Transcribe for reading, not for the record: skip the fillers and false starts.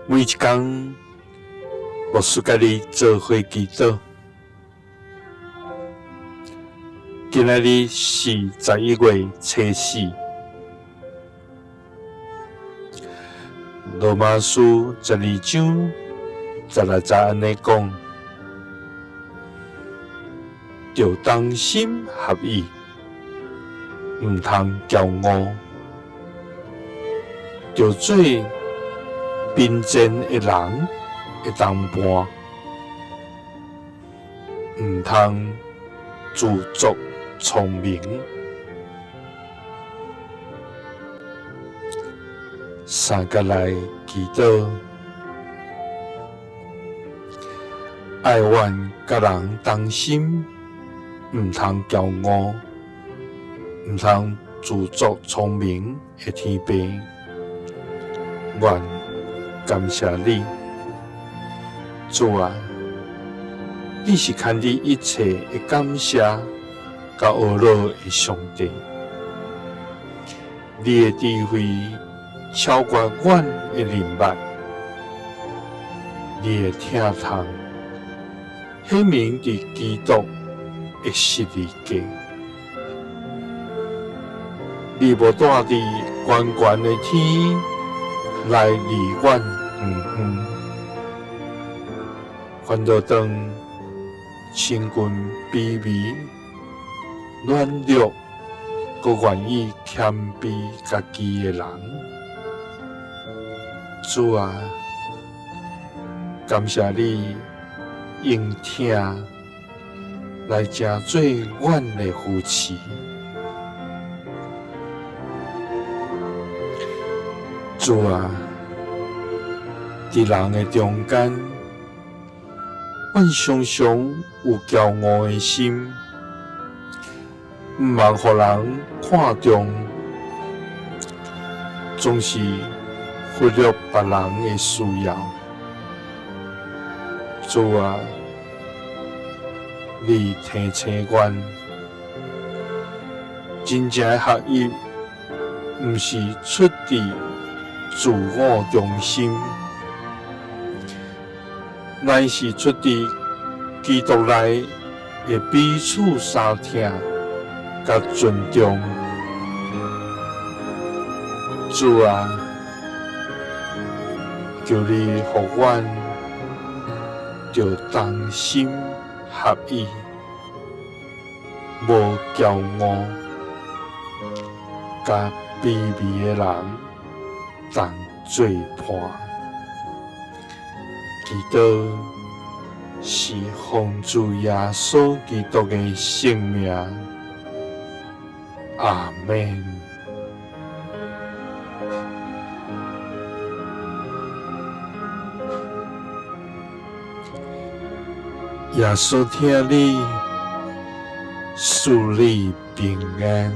每一天，牧师甲你做伙祈祷。今仔日是11月初4，罗马书12章16节安尼讲：要同心合意，毋通骄傲，要做并肩的人的同伴，毋通自作聪明。三个来祈祷，爱愿甲人同心，毋通骄傲，毋通自作聪明的天父，愿感谢你，主啊！你是看你一切的感谢甲懊恼的上帝，你的智慧超过阮的明白，你的听痛显明伫基督的十字架，你无住伫悬悬的天来离阮远，反倒当亲近卑微、软弱，佮愿意谦卑家己的人。主啊，感谢你用听来成做阮的扶持。主啊，伫人的中间，阮常常有骄傲的心，毋茫互人看重，总是忽略别人的需要。主啊，你提醒阮，真正的合一，毋是出自自我中心，乃是出自基督内的彼此相听甲尊重。主啊，求你互阮着同心合意，无骄傲，甲卑微的人同做伴。祈祷是奉主耶稣基督的圣名，阿们。耶稣听你，赐你平安。